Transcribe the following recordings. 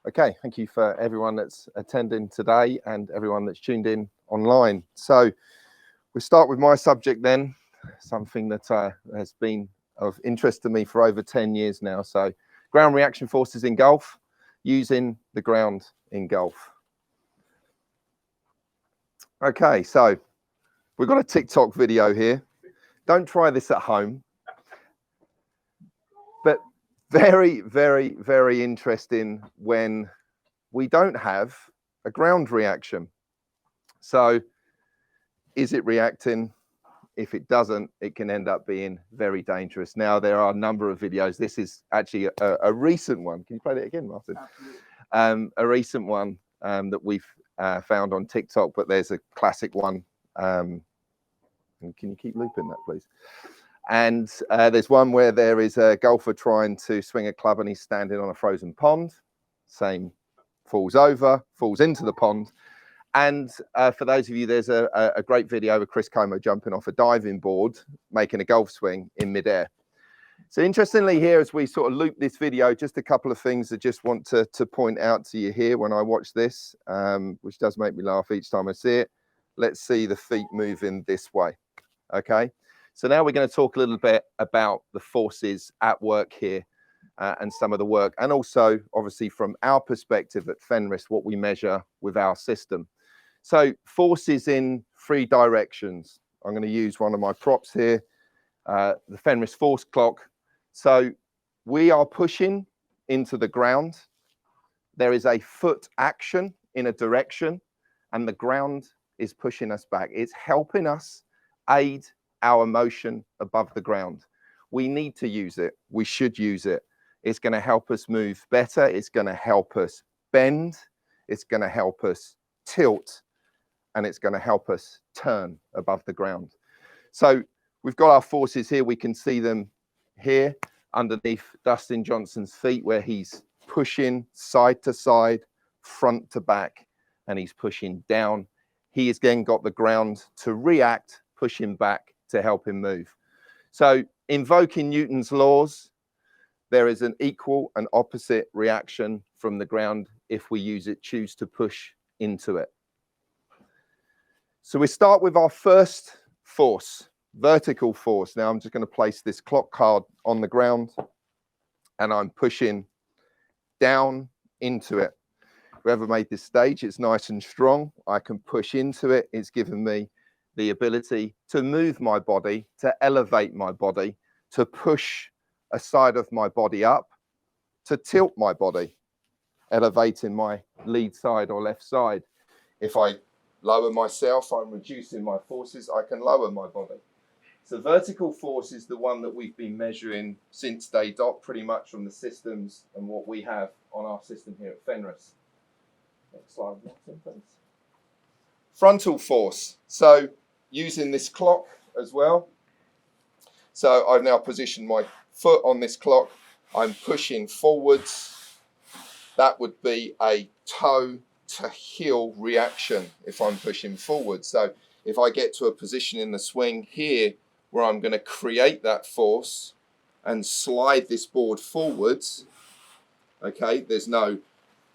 Okay, thank you for everyone that's attending today and everyone that's tuned in online. So we'll start with my subject then, something that has been of interest to me for over 10 years now. So ground reaction forces in golf, using the ground in golf. Okay, so we've got a TikTok video here. Don't try this at home. But very, very, very interesting when we don't have a ground reaction. So is it reacting? If it doesn't, it can end up being very dangerous. Now, there are a number of videos. This is actually a recent one. Can you play it again, Martin? A recent one that we've found on TikTok, but there's a classic one. And can you keep looping that, please? And there's one where there is a golfer trying to swing a club and he's standing on a frozen pond. Same, falls over, falls into the pond. And for those of you, there's a great video of Chris Como jumping off a diving board, making a golf swing in midair. So interestingly here, as we sort of loop this video, just a couple of things I just want to point out to you here when I watch this, which does make me laugh each time I see it. Let's see the feet moving this way, okay? So now we're going to talk a little bit about the forces at work here and some of the work, and also obviously from our perspective at FENRIS, what we measure with our system. So forces in 3 directions. I'm going to use one of my props here, the FENRIS force clock. So we are pushing into the ground. There is a foot action in a direction and the ground is pushing us back. It's helping us aid our motion above the ground. We need to use it. We should use it. It's going to help us move better. It's going to help us bend. It's going to help us tilt. And it's going to help us turn above the ground. So we've got our forces here. We can see them here underneath Dustin Johnson's feet, where he's pushing side to side, front to back, and he's pushing down. He has then got the ground to react, push him back to help him move. So invoking Newton's laws, there is an equal and opposite reaction from the ground if we choose to push into it. So we start with our first force, vertical force. Now I'm just going to place this clock card on the ground and I'm pushing down into it. Whoever made this stage, it's nice and strong. I can push into it. It's given me the ability to move my body, to elevate my body, to push a side of my body up, to tilt my body, elevating my lead side or left side. If I lower myself, I'm reducing my forces, I can lower my body. So vertical force is the one that we've been measuring since day dot, pretty much from the systems and what we have on our system here at FENRIS. Next slide, please. Frontal force. So using this clock as well. So I've now positioned my foot on this clock. I'm pushing forwards. That would be a toe to heel reaction if I'm pushing forward. So if I get to a position in the swing here where I'm going to create that force and slide this board forwards, okay, there's no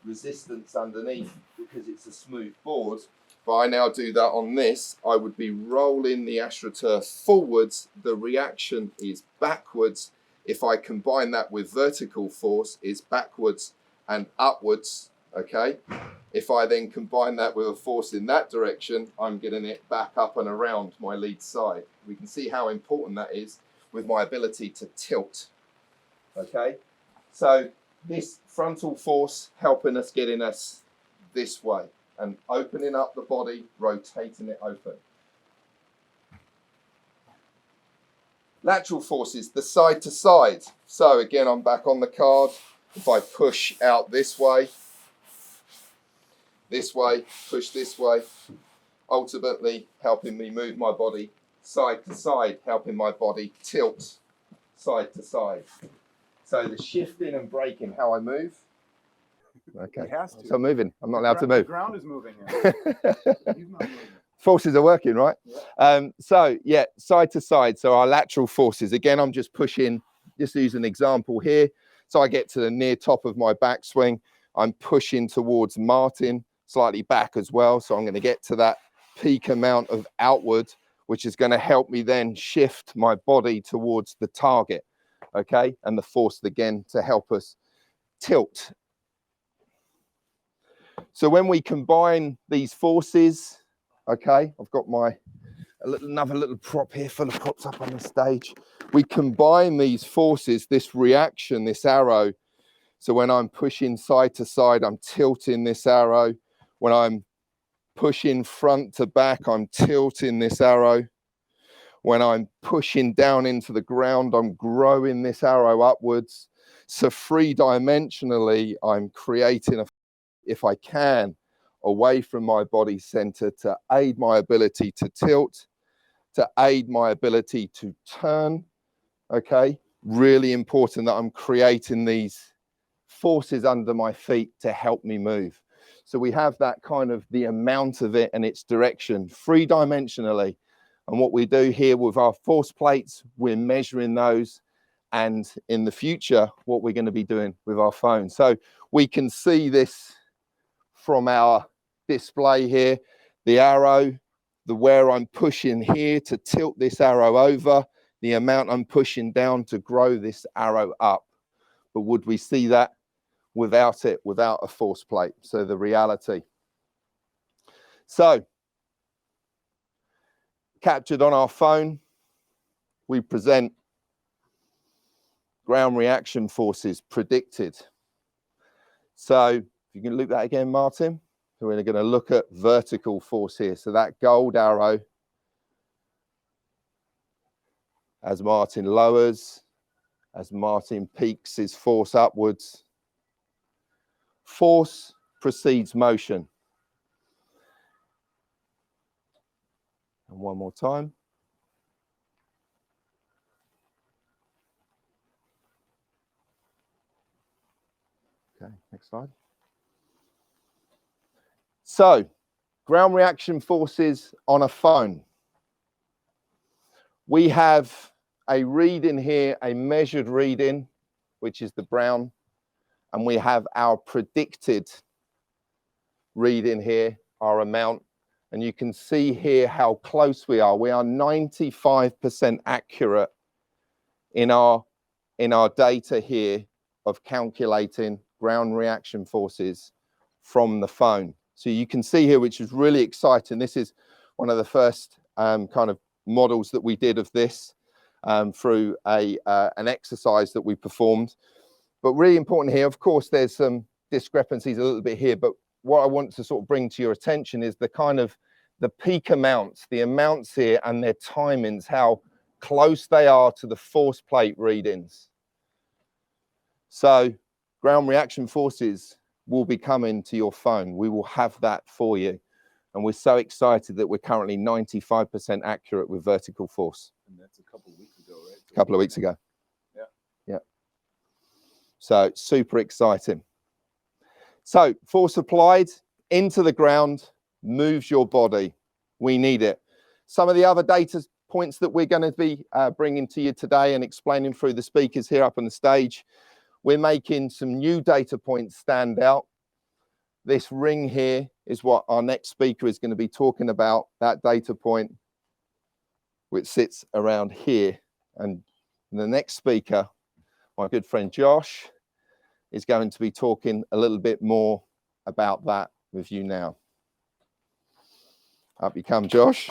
resistance underneath because it's a smooth board. If I now do that on this, I would be rolling the AstroTurf forwards. The reaction is backwards. If I combine that with vertical force, it's backwards and upwards, okay? If I then combine that with a force in that direction, I'm getting it back up and around my lead side. We can see how important that is with my ability to tilt, okay? So this frontal force helping us getting us this way and opening up the body, rotating it open. Lateral forces, the side to side. So again, I'm back on the card. If I push out this way, push this way, ultimately helping me move my body side to side, helping my body tilt side to side. So the shifting and braking, how I move. Okay, he has to. So I'm moving. I'm not allowed to move. The ground is moving. He's not moving. Forces are working, right? Yeah. So yeah, side to side. So our lateral forces. Again, I'm just pushing. Just use an example here. So I get to the near top of my backswing. I'm pushing towards Martin, slightly back as well. So I'm going to get to that peak amount of outward, which is going to help me then shift my body towards the target, okay? And the force again to help us tilt. So when we combine these forces, okay, I've got another little prop here, full of props up on the stage. We combine these forces, this reaction, this arrow. So when I'm pushing side to side, I'm tilting this arrow. When I'm pushing front to back, I'm tilting this arrow. When I'm pushing down into the ground, I'm growing this arrow upwards. So three-dimensionally, I'm creating, if I can, away from my body center to aid my ability to tilt, to aid my ability to turn, okay? Really important that I'm creating these forces under my feet to help me move. So we have that kind of the amount of it and its direction, three-dimensionally. And what we do here with our force plates, we're measuring those. And in the future, what we're going to be doing with our phone. So we can see this from our display here, the arrow, where I'm pushing here to tilt this arrow over, the amount I'm pushing down to grow this arrow up. But would we see that without it, without a force plate? So the reality. So captured on our phone, we present ground reaction forces predicted. So if you can look that again, Martin. So we're going to look at vertical force here. So that gold arrow, as Martin lowers, as Martin peaks his force upwards, force precedes motion. And one more time. Okay, next slide. So, ground reaction forces on a phone. We have a reading here, a measured reading, which is the brown, and we have our predicted reading here, our amount. And you can see here how close we are. We are 95% accurate in our data here of calculating ground reaction forces from the phone. So you can see here, which is really exciting. This is one of the first kind of models that we did of this through an exercise that we performed. But really important here, of course, there's some discrepancies a little bit here, but what I want to sort of bring to your attention is the kind of the peak amounts, the amounts here and their timings, how close they are to the force plate readings. So ground reaction forces will be coming to your phone. We will have that for you. And we're so excited that we're currently 95% accurate with vertical force. And that's a couple of weeks ago, right? A couple of weeks ago. Yeah. Yeah. So super exciting. So force applied into the ground moves your body. We need it. Some of the other data points that we're going to be bringing to you today and explaining through the speakers here up on the stage, we're making some new data points stand out. This ring here is what our next speaker is going to be talking about, that data point, which sits around here. And the next speaker, my good friend Josh, is going to be talking a little bit more about that with you now. Up you come, Josh.